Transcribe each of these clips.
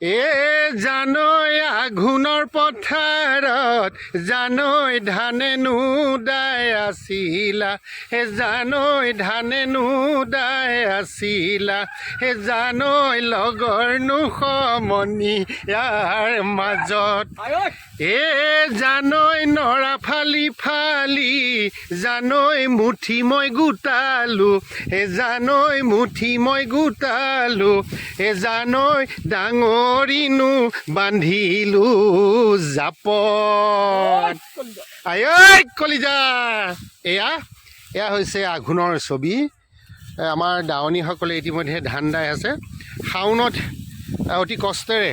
এ জানৈ আঘোণৰ পথাৰত জানৈ ধানে নুদাই আছিলা হে জানৈ ধানে নুদাই আছিলা হে জানৈ লগৰনো সমনি ইয়াৰ মাজত এ জানৈ নৰা ফালি ফালি জানৈ মুঠি মই গোটালো হে জানৈ মুঠি মই গোটালো হে জানৈ ডাঙৰিনো বান্ধিলো জাপত আই কলিজা এয়া হৈছে আঘোণৰ ছবি আমাৰ দাৱনীসকলে ইতিমধ্যে ধান দাই আছে শাওনত অতি কষ্টেৰে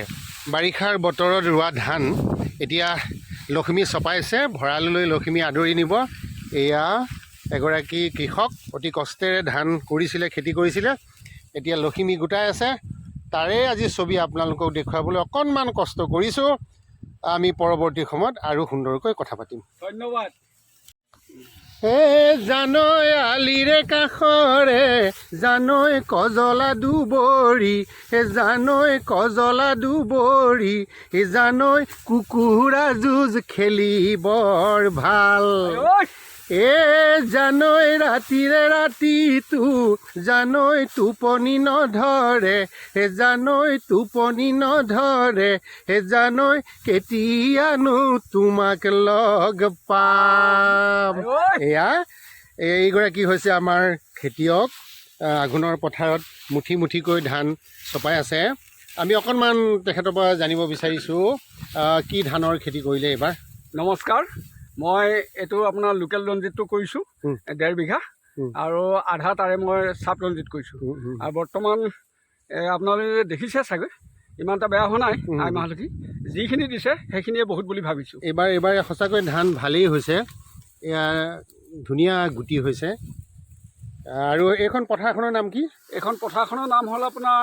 বাৰিষাৰ বতৰত ৰোৱা ধান এতিয়া লক্ষ্মী চপাইছে ভঁৰাললৈ লক্ষ্মী আদৰি নিব এয়া এগৰাকী কৃষক অতি কষ্টেৰে ধান কৰিছিলে খেতি কৰিছিলে এতিয়া লক্ষ্মী গোটাই আছে তাৰে আজি ছবি আপোনালোকক দেখুৱাবলৈ অকণমান কষ্ট কৰিছোঁ আমি পৰৱৰ্তী সময়ত আৰু সুন্দৰকৈ কথা পাতিম ধন্যবাদ হে জানৈ আলিৰে কাষৰে জানৈ কজলা দুবৰি হে জানৈ কজলা দুবৰি হে জানৈ কুকুৰা যুঁজ খেলি বৰ ভাল এ জানৈ ৰাতিৰে ৰাতিটো জানৈ টোপনি নধৰে হে জানৈ টোপনি নধৰে হে জানৈ কেতিয়ানো তোমাক লগ পাম এয়া এইগৰাকী হৈছে আমাৰ খেতিয়ক আঘোণৰ পথাৰত মুঠি মুঠিকৈ ধান চপাই আছে আমি অকণমান তেখেতৰ পৰা জানিব বিচাৰিছোঁ কি ধানৰ খেতি কৰিলে এইবাৰ নমস্কাৰ মই এইটো আপোনাৰ লোকেল ৰঞ্জিতটো কৰিছোঁ 1.5 বিঘা আৰু আধা তাৰে মই চাপ ৰঞ্জিত কৰিছোঁ আৰু বৰ্তমান আপোনালোকে দেখিছে চাগৈ ইমান এটা বেয়া হোৱা নাই আই মাহলতি যিখিনি দিছে সেইখিনিয়ে বহুত বুলি ভাবিছোঁ এইবাৰ সঁচাকৈ ধান ভালেই হৈছে এয়া ধুনীয়া গুটি হৈছে আৰু এইখন পথাৰখনৰ নাম কি এইখন পথাৰখনৰ নাম হ'ল আপোনাৰ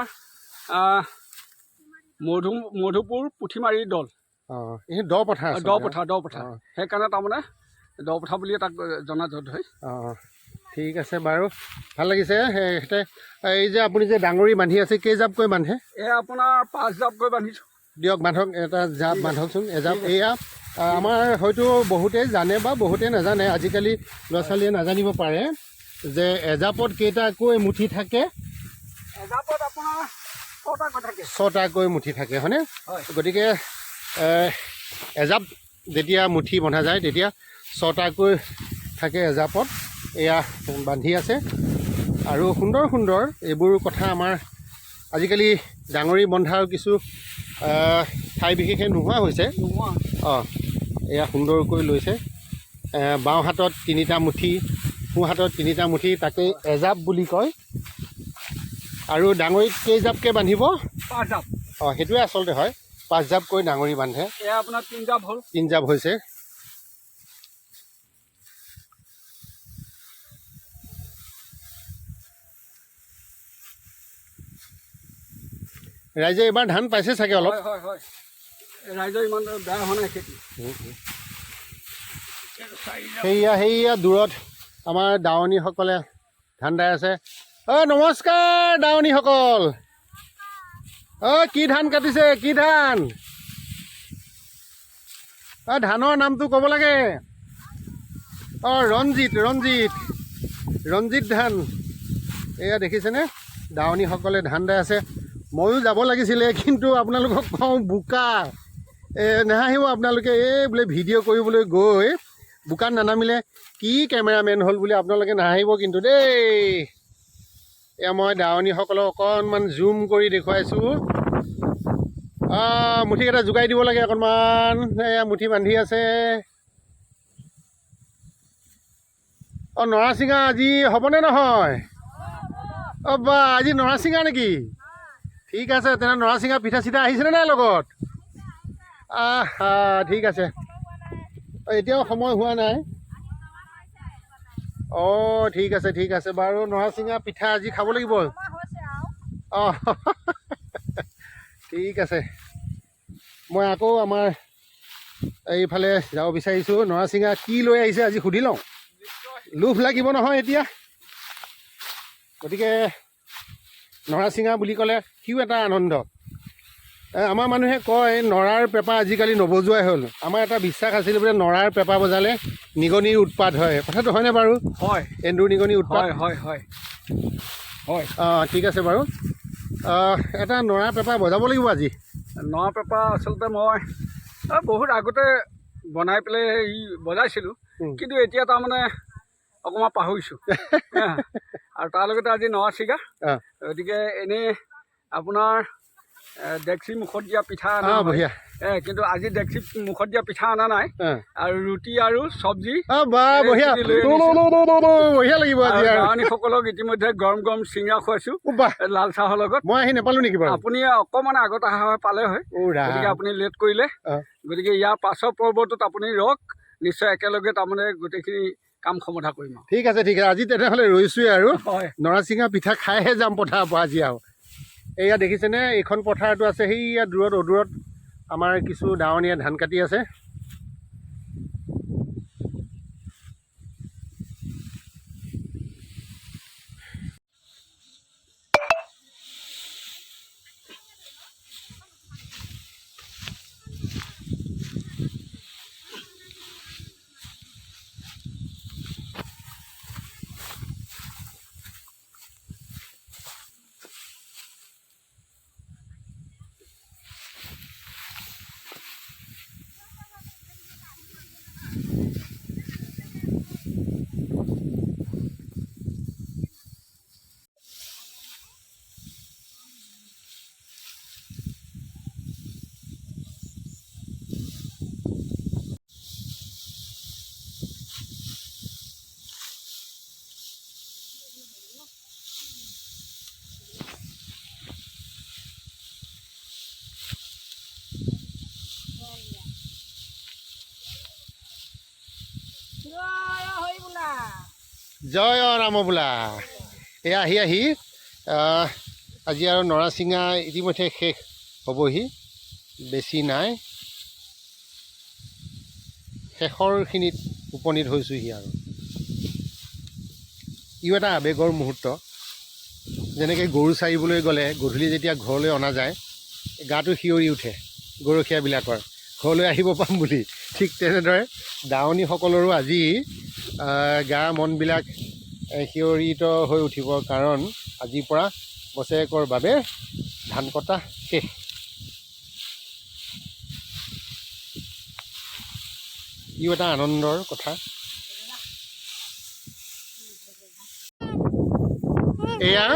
মধুপুৰ পুঠিমাৰী দল অঁ এই দ পথাৰ দ পথাৰ সেইকাৰণে তাৰমানে দ পথাৰ বুলিয়ে তাক জনাজত হয় অঁ ঠিক আছে বাৰু ভাল লাগিছে এই যে আপুনি যে ডাঙৰি বান্ধি আছে কেইজাপকৈ বান্ধে এই আপোনাৰ 5 জাপকৈ বান্ধিছোঁ দিয়ক বান্ধক এটা জাপ বান্ধকচোন এজাপ এয়া আমাৰ হয়তো বহুতেই জানে বা বহুতেই নাজানে আজিকালি ল'ৰা ছোৱালীয়ে নাজানিব পাৰে যে এজাপত কেইটাকৈ মুঠি থাকে এজাপত আপোনাৰ 6টাকৈ মুঠি থাকে হয়নে গতিকে এজাপ যেতিয়া মুঠি বন্ধা যায় তেতিয়া 6টাকৈ থাকে এজাপত এয়া বান্ধি আছে আৰু সুন্দৰ সুন্দৰ এইবোৰ কথা আমাৰ আজিকালি ডাঙৰি বন্ধাৰ কিছু ঠাই বিশেষে নোহোৱা হৈছে অঁ এয়া সুন্দৰকৈ লৈছে বাওঁ হাতত 3টা মুঠি সোঁ হাতত 3টা মুঠি তাকে এজাপ বুলি কয় আৰু ডাঙৰিত কেইজাপকৈ বান্ধিব 5 জাপ অঁ সেইটোৱে আচলতে হয় 5 জাপকৈ ডাঙৰি বান্ধে এয়া আপোনাৰ 3 জাপ হ'ল 3 জাপ হৈছে ৰাইজে এইবাৰ ধান পাইছে চাগে অলপ হয় ৰাইজৰ ইমান বেয়া হোৱা নাই খেতি সেয়া দূৰত আমাৰ দাৱনীসকলে ধান দাই আছে নমস্কাৰ দাৱনীসকল কি ধান কাটিছে কি ধান ধানৰ নামটো ক'ব লাগে ৰঞ্জিত ধান এয়া দেখিছেনে দাৱনীসকলে ধান দাই আছে ময়ো যাব লাগিছিলে কিন্তু আপোনালোকক কওঁ বোকা নাহাঁহিব আপোনালোকে এই বোলে ভিডিঅ' কৰিবলৈ গৈ বোকাত নানামিলে কি কেমেৰামেন হ'ল বুলি আপোনালোকে নাহাঁহিব কিন্তু দেই এয়া মই দাৱনীসকলক অকণমান জুম কৰি দেখুৱাইছোঁ মুঠিকেইটা জোকাই দিব লাগে অকণমান এয়া মুঠি বান্ধি আছে নৰাচিঙা আজি হ'বনে নহয় বা আজি নৰাচিঙা নেকি ঠিক আছে তেনে নৰাচিঙা পিঠা চিঠা আহিছেনে নাই লগত ঠিক আছে এতিয়াও সময় হোৱা নাই অঁ ঠিক আছে বাৰু নৰাচিঙা পিঠা আজি খাব লাগিব অঁ ঠিক আছে মই আকৌ আমাৰ এইফালে যাব বিচাৰিছোঁ নৰাচিঙা কি লৈ আহিছে আজি সুধি লওঁ লোভ লাগিব নহয় এতিয়া গতিকে নৰাচিঙা বুলি ক'লে সিও এটা আনন্দ আমাৰ মানুহে কয় নৰাৰ পেঁপা আজিকালি নবজোৱাই হ'ল। আমাৰ এটা বিশ্বাস আছিল বোলে নৰাৰ পেঁপা বজালে নিগনিৰ উৎপাত হয়। কথাটো হয়নে বাৰু? হয়, এন্দুৰ নিগনিৰ উৎপাত হয় হয় হয় হয়। ঠিক আছে বাৰু। এটা নৰা পেঁপা বজাব লাগিব আজি। নৰা পেঁপা আচলতে মই বহুত আগতে বনাই পেলাই বজাইছিলোঁ, কিন্তু এতিয়া তাৰমানে অকণমান পাহৰিছোঁ। আৰু তাৰ লগতে আজি নৰা ছিগা, গতিকে এনেই আপোনাৰ ডেক্সি মুখত দিয়া পিঠা অনা বঢ়িয়া। কিন্তু আজি ডেক্সি মুখত দিয়া পিঠা অনা নাই, আৰু ৰুটি আৰু চব্জি বঢ়িয়া লাগিব আজি। দাৱনীসকলক ইতিমধ্যে গৰম গৰম চিঙৰা খুৱাইছোঁ লাল চাহৰ লগত। মই আহি নাপালো নেকি বাৰু? আপুনি অকণমান আগত অহা হয় পালে হয়, গতিকে আপুনি লেট কৰিলে। গতিকে ইয়াৰ পাছৰ পৰ্বটোত আপুনি ৰওক, নিশ্চয় একেলগে তাৰমানে গোটেইখিনি কাম সমাধা কৰিম। ঠিক আছে ঠিক আছে, আজি তেনেহ'লে ৰৈছোৱে আৰু। হয়, নৰাচিঙা পিঠা খাইহে যাম পথাৰৰ পৰা আজি আৰু। এয়া দেখিছেনে, এইখন পথাৰটো আছে সেইয়া দূৰত অদূৰত আমাৰ কিছু দাৱনীয়ে ধান কাটি আছে। জয় ৰাম বোলা। এয়া আহি আজি আৰু নৰাচিঙা ইতিমধ্যে শেষ হ'বহি, বেছি নাই, শেষৰখিনিত উপনীত হৈছোঁহি আৰু। ইও এটা আৱেগৰ মুহূৰ্ত। যেনেকৈ গৰু চাৰিবলৈ গ'লে গধূলি যেতিয়া ঘৰলৈ অনা যায়, গাটো শিয়ৰি উঠে গৰখীয়াবিলাকৰ, ঘৰলৈ আহিব পাম বুলি। ঠিক তেনেদৰে দাৱনীসকলৰো আজি গা মনবিলাক শিয়ৰিত হৈ উঠিব, কাৰণ আজিৰ পৰা বছৰেকৰ বাবে ধান কটা শেষ। ইও এটা আনন্দৰ কথা। এয়া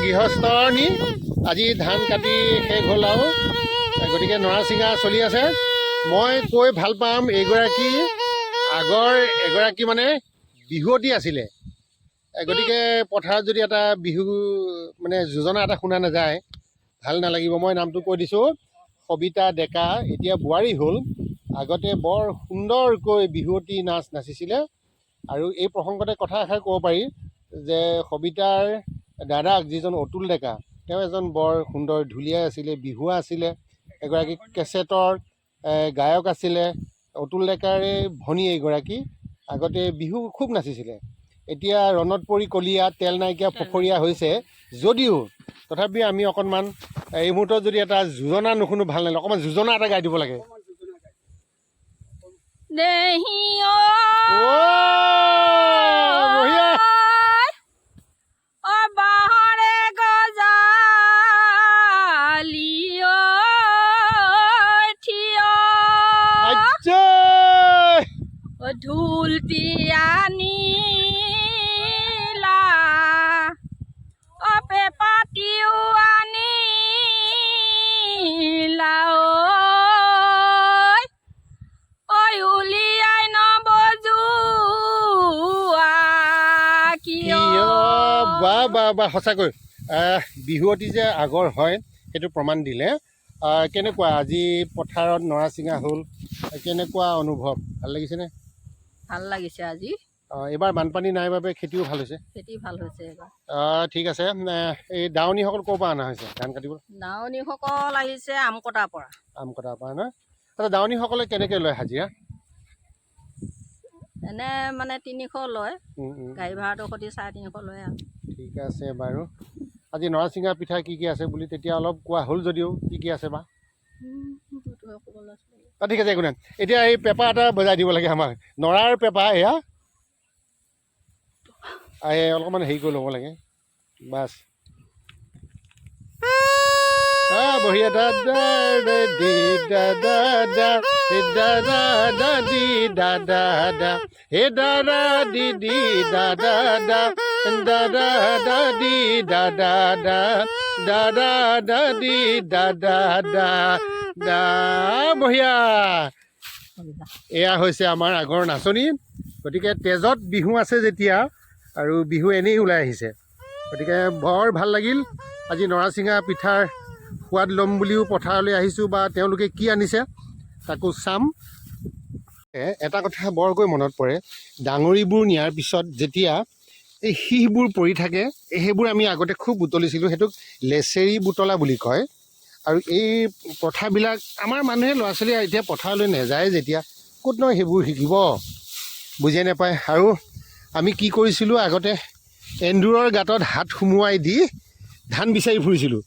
গৃহস্থনী আজি ধান কাটি শেষ হ'ল আৰু, গতিকে নৰাচিঙা চলি আছে। মই কৈ ভাল পাম, এইগৰাকী আগৰ এগৰাকী মানে বিহুৱতী আছিলে। গতিকে পথাৰত যদি এটা বিহু মানে যোজনা এটা শুনা নাযায় ভাল নালাগিব। মই নামটো কৈ দিছোঁ, সবিতা ডেকা, এতিয়া বোৱাৰী হ'ল। আগতে বৰ সুন্দৰকৈ বিহুৱতী নাচ নাচিছিলে। আৰু এই প্ৰসংগতে কথা এষাৰ ক'ব পাৰি যে সবিতাৰ দাদাক যিজন অতুল ডেকা, তেওঁ এজন বৰ সুন্দৰ ঢুলীয়া আছিলে, বিহুৱা আছিলে, এগৰাকী কেছেটৰ গায়ক আছিলে। অতুল ডেকাৰে ভনী এইগৰাকী আগতে বিহু খুব নাচিছিলে। এতিয়া ৰণত পৰি কলীয়া, তেল নাইকিয়া ফফৰীয়া হৈছে যদিও তথাপিও আমি অকণমান এই মুহূৰ্তত যদি এটা যোজনা নুশুনো ভাল নালাগে, অকণমান যোজনা এটা গাই দিব লাগে। ঢোল তিয়ানিলা পেপাতিও আনিলা ঐ উলিয়াই নবজোৱা কিয়। বা সঁচাকৈ বিহুৱতী যে আগৰ হয় সেইটো প্ৰমাণ দিলে। কেনেকুৱা আজি পথাৰত নৰাচিঙা হ'ল, কেনেকুৱা অনুভৱ? ভাল লাগিছেনে? ভাল লাগিছে আজি। এইবাৰ বানপানী নাই বাবে খেতিও ভাল হৈছে। খেতি ভাল হৈছে এইবাৰ। ঠিক আছে। এই দাৱনীসকল ক'ৰ পৰা অনা হৈছে ধান কাটিব? দাৱনীসকল আহিছে আমকটাৰ পৰা। আমকটাৰ পৰা ন? আচ্ছা, দাৱনীসকলে কেনেকৈ লয় হাজিৰা? এনে মানে 300 লয়, গাড়ী ভাড়াটোৰ সৈতে 350 লয় আৰু। ঠিক আছে বাৰু। আজি নৰাচিঙা পিঠা কি কি আছে বুলি তেতিয়া অলপ কোৱা হ'ল যদিও কি কি আছে বা ঠিক আছে একো নাই এতিয়া এই পেপা এটা বজাই দিব লাগে আমাক নৰাৰ পেপা এয়া অলপমান হেৰি কৰি ল'ব লাগে বাছ বঢ়িয়া দাদা দি দাদা দাদা দি দাদা হে দাদা দি দাদা দাদা দি দাদা দাদা দি দাদা বঢ়িয়া এয়া হৈছে আমাৰ আগৰ নাচনি গতিকে তেজত বিহু আছে যেতিয়া আৰু বিহু এনেই ওলাই আহিছে গতিকে বৰ ভাল লাগিল আজি নৰাচিঙা পিঠাৰ সোৱাদ ল'ম বুলিও পথাৰলৈ আহিছোঁ বা তেওঁলোকে কি আনিছে তাকো চাম এটা কথা বৰকৈ মনত পৰে ডাঙৰিবোৰ নিয়াৰ পিছত যেতিয়া এই শিহবোৰ পৰি থাকে সেইবোৰ আমি আগতে খুব বুটলিছিলোঁ সেইটোক লেচেৰি বুটলা বুলি কয় আৰু এই প্ৰথাবিলাক আমাৰ মানুহে ল'ৰা ছোৱালীয়ে এতিয়া পথাৰলৈ নাযায় যেতিয়া ক'তনো সেইবোৰ শিকিব বুজিয়ে নাপায় আৰু আমি কি কৰিছিলোঁ আগতে এন্দুৰৰ গাঁতত হাত সুমুৱাই দি ধান বিচাৰি ফুৰিছিলোঁ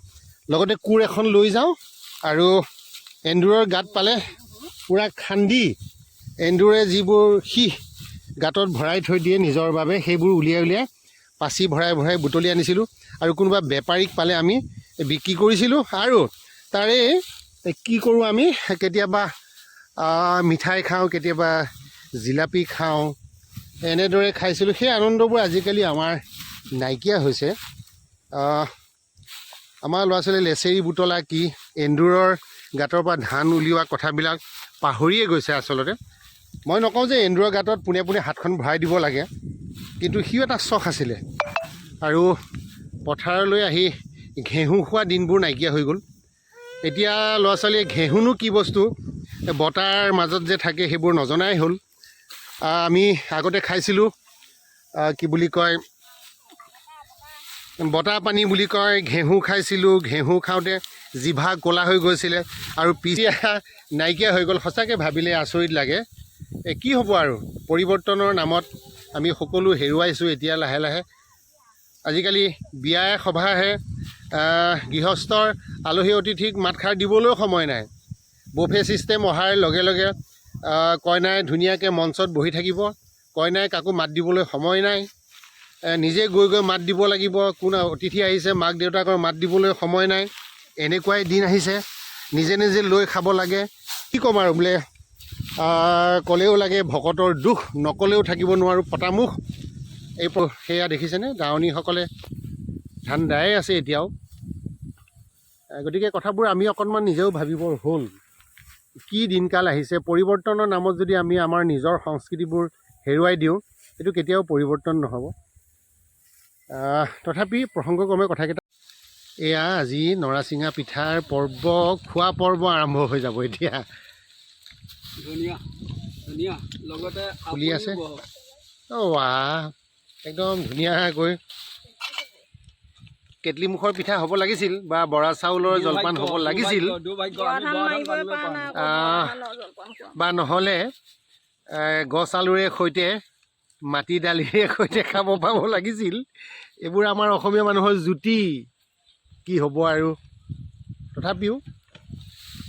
লগতে কোৰ এখন লৈ যাওঁ আৰু এন্দুৰৰ গাঁত পালে পূৰা খান্দি এন্দুৰে যিবোৰ শিহ গাঁতত ভৰাই থৈ দিয়ে নিজৰ বাবে সেইবোৰ উলিয়াই পাচি ভৰাই বুটলি আনিছিলোঁ আৰু কোনোবা বেপাৰীক পালে আমি বিক্ৰী কৰিছিলোঁ আৰু তাৰে কি কৰোঁ আমি কেতিয়াবা মিঠাই খাওঁ কেতিয়াবা জিলাপি খাওঁ এনেদৰে খাইছিলোঁ সেই আনন্দবোৰ আজিকালি আমাৰ নাইকিয়া হৈছে আমাৰ ল'ৰা ছোৱালী লেচেৰি বুটলা কি এন্দুৰৰ গাঁতৰ পৰা ধান উলিওৱা কথাবিলাক পাহৰিয়ে গৈছে আচলতে মই নকওঁ যে এন্দুৰৰ গাঁতত পোনে পোনে হাতখন ভৰাই দিব লাগে কিন্তু সিও এটা চখ আছিলে আৰু পথাৰলৈ আহি ঘেঁহু খোৱা দিনবোৰ নাইকিয়া হৈ গ'ল এতিয়া ল'ৰা ছোৱালীয়ে ঘেঁহুনো কি বস্তু বতাৰ মাজত যে থাকে সেইবোৰ নজনাই হ'ল আমি আগতে খাইছিলোঁ কি বুলি কয় বতা পানী বুলি কয় ঘেঁহু খাইছিলোঁ ঘেঁহু খাওঁতে জিভা ক'লা হৈ গৈছিলে আৰু পিছিয়া নাইকিয়া হৈ গ'ল সঁচাকৈ ভাবিলে আচৰিত লাগে কি হ'ব আৰু পৰিৱৰ্তনৰ নামত আমি সকলো হেৰুৱাইছোঁ এতিয়া লাহে লাহে আজিকালি বিয়াই সভাহে গৃহস্থৰ আলহী অতিথিক মাতষাৰ দিবলৈও সময় নাই বুফে ছিষ্টেম অহাৰ লগে লগে কইনাই ধুনীয়াকৈ মঞ্চত বহি থাকিব কইনাই কাকো মাত দিবলৈ সময় নাই নিজে গৈ মাত দিব লাগিব কোন অতিথি আহিছে মাক দেউতাকৰ মাত দিবলৈ সময় নাই এনেকুৱাই দিন আহিছে নিজে নিজে লৈ খাব লাগে কি ক'ম আৰু বোলে ক'লেও লাগে ভকতৰ দুখ নক'লেও থাকিব নোৱাৰোঁ পতামুখ এই সেয়া দেখিছেনে দাৱনীসকলে ধান দায়ে আছে এতিয়াও গতিকে কথাবোৰ আমি অকণমান নিজেও ভাবিব হ'ল কি দিনকাল আহিছে পৰিৱৰ্তনৰ নামত যদি আমি আমাৰ নিজৰ সংস্কৃতিবোৰ হেৰুৱাই দিওঁ এইটো কেতিয়াও পৰিৱৰ্তন নহ'ব তথাপি প্ৰসংগক্ৰমে কথাকেইটা এয়া আজি নৰাচিঙা পিঠাৰ খোৱা পৰ্ব আৰম্ভ হৈ যাব এতিয়া ফুলি আছে একদম ধুনীয়াকৈ কেটলিমুখৰ পিঠা হ'ব লাগিছিল বা বৰা চাউলৰ জলপান হ'ব লাগিছিল বা নহ'লে গছ আলুৰে সৈতে মাটি দালিৰে সৈতে খাব পাব লাগিছিল এইবোৰ আমাৰ অসমীয়া মানুহৰ জুতি কি হ'ব আৰু তথাপিও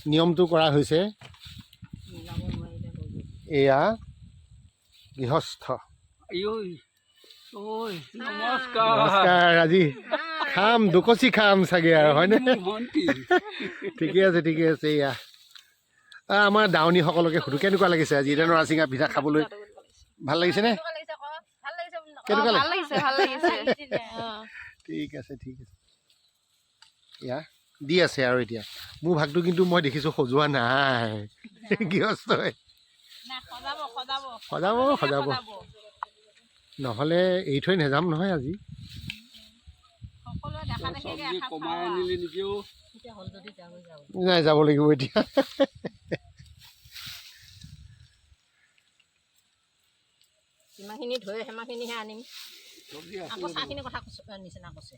নিয়মটো কৰা হৈছে এয়া গৃহস্থ নমস্কাৰ আজি খাম দুকচি খাম চাগে আৰু হয়নে ঠিকে আছে এয়া আমাৰ দাৱনীসকলকে সুধো কেনেকুৱা লাগিছে আজি এতিয়া নৰাচিঙা পিঠা খাবলৈ ভাল লাগিছেনে কেনেকুৱা লাগিছে ঠিক আছে এয়া দি আছে আৰু এতিয়া মোৰ ভাগটো কিন্তু মই দেখিছোঁ সজোৱা নাই গৃহস্থই সজাব নহ'লে এৰি থৈ নাযাম নহয় আজি নাই যাব লাগিব এতিয়া যিমানখিনি ধৰে সিমানখিনিহে আনিম আকৌ চাহখিনি কথা নিচিনা কৈছে